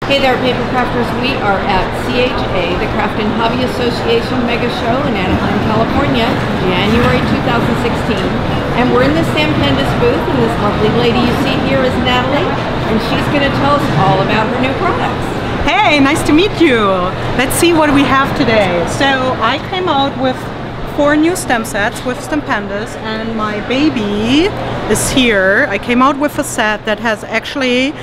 Hey there, Papercrafters. We are at CHA, the Craft and Hobby Association Mega Show in Anaheim, California, January 2016. And we're in the Stampendous booth, and this lovely lady you see here is Natalie, and she's going to tell us all about her new products. Hey, nice to meet you. Let's see what we have today. So I came out with 4 new stamp sets with Stampendous, and my baby is here. I came out with a set that has actually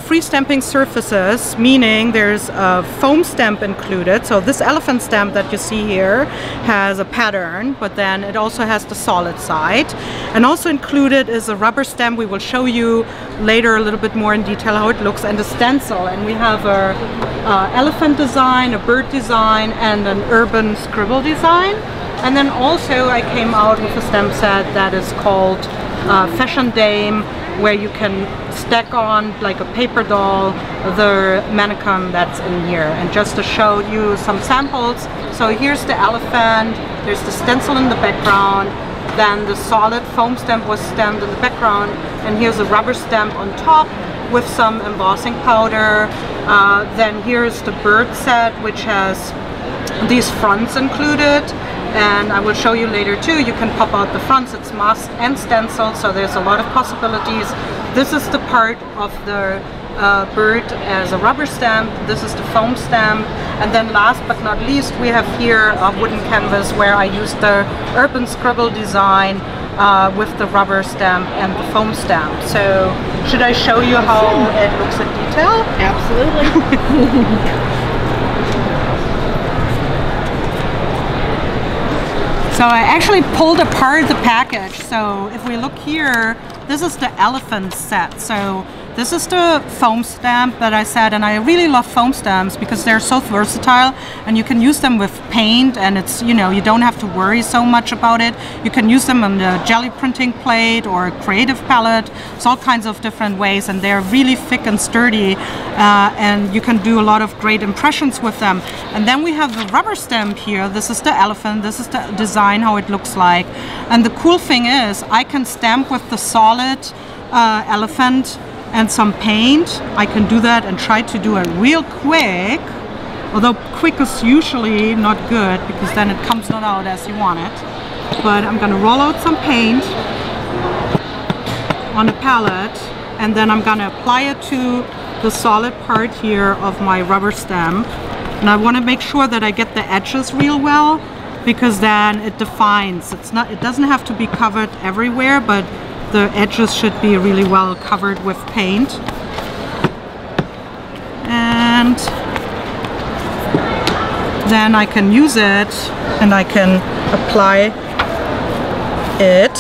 free stamping surfaces, meaning there's a foam stamp included. So this elephant stamp that you see here has a pattern, but then it also has the solid side. And also included is a rubber stamp. We will show you later a little bit more in detail how it looks, and a stencil. And we have a elephant design, a bird design, and an urban scribble design. And then also I came out with a stamp set that is called Fashion Dame, where you can stack on, like a paper doll, the mannequin that's in here. And just to show you some samples, so here's the elephant, there's the stencil in the background, then the solid foam stamp was stamped in the background, and here's a rubber stamp on top with some embossing powder. Then here's the bird set, which has these fronts included. And I will show you later too, you can pop out the fronts, it's masked and stenciled, so there's a lot of possibilities. This is the part of the bird as a rubber stamp, this is the foam stamp, and then last but not least we have here a wooden canvas where I used the urban scribble design with the rubber stamp and the foam stamp. So should I show you how it looks in detail? Absolutely. So I actually pulled apart the package. So if we look here, this is the elephant set. So this is the foam stamp that I said, and I really love foam stamps because they're so versatile and you can use them with paint, and it's, you know, you don't have to worry so much about it. You can use them on the jelly printing plate or a creative palette. It's all kinds of different ways, and they're really thick and sturdy, and you can do a lot of great impressions with them. And then we have the rubber stamp here. This is the elephant, this is the design, how it looks like. And the cool thing is I can stamp with the solid elephant and some paint. I can do that and try to do it real quick, although quick is usually not good because then it comes not out as you want it. But I'm gonna roll out some paint on the palette, and then I'm gonna apply it to the solid part here of my rubber stamp. And I wanna make sure that I get the edges real well, because then it defines. It doesn't have to be covered everywhere, but the edges should be really well covered with paint. And then I can use it and I can apply it.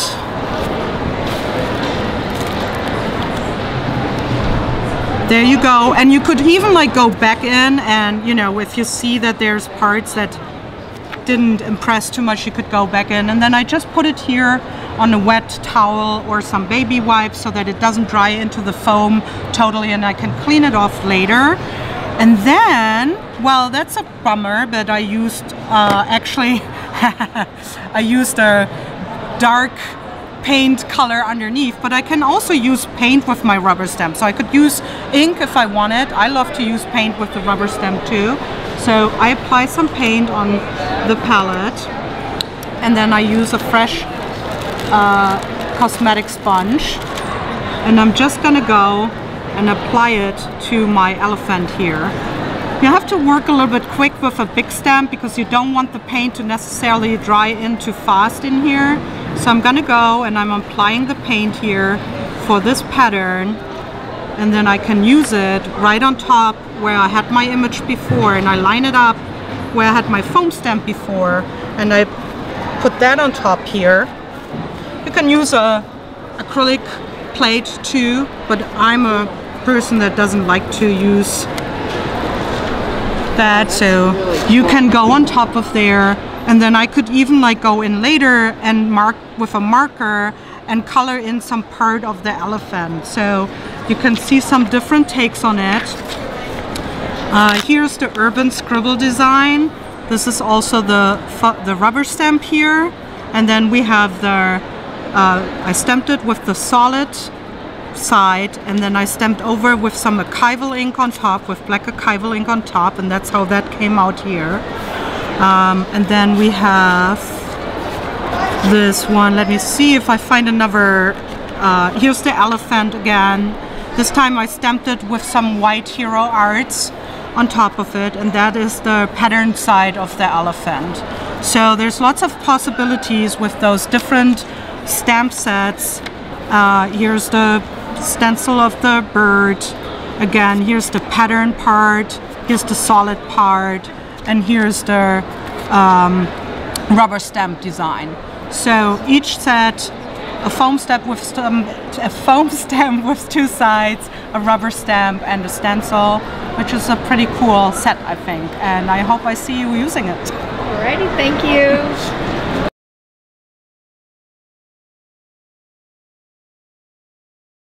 There you go. And you could even like go back in, and you know, if you see that there's parts that didn't impress too much, you could go back in. And then I just put it here on a wet towel or some baby wipes so that it doesn't dry into the foam totally, and I can clean it off later. And then, well, that's a bummer, but I used actually I used a dark paint color underneath, but I can also use paint with my rubber stamp. So I could use ink if I wanted. I love to use paint with the rubber stamp too. So I apply some paint on the palette, and then I use a fresh cosmetic sponge, and I'm just gonna go and apply it to my elephant here. You have to work a little bit quick with a big stamp because you don't want the paint to necessarily dry in too fast in here. So I'm gonna go and I'm applying the paint here for this pattern, and then I can use it right on top where I had my image before, and I line it up where I had my foam stamp before, and I put that on top here. You can use a acrylic plate too, but I'm a person that doesn't like to use that, so you can go on top of there, and then I could even like go in later and mark with a marker and color in some part of the elephant, so you can see some different takes on it. Here's the urban scribble design. This is also the rubber stamp here, and then we have the I stamped it with the solid side, and then I stamped over with some archival ink on top, with black archival ink on top, and that's how that came out here. And then we have this one. Let me see if I find another. Here's the elephant again. This time I stamped it with some white hero arts on top of it, and that is the pattern side of the elephant. So there's lots of possibilities with those different stamp sets. Here's the stencil of the bird. Again, here's the pattern part, here's the solid part, and here's the rubber stamp design. So each set, a foam stamp with two sides, a rubber stamp, and a stencil, which is a pretty cool set, I think. And I hope I see you using it. Alrighty, thank you.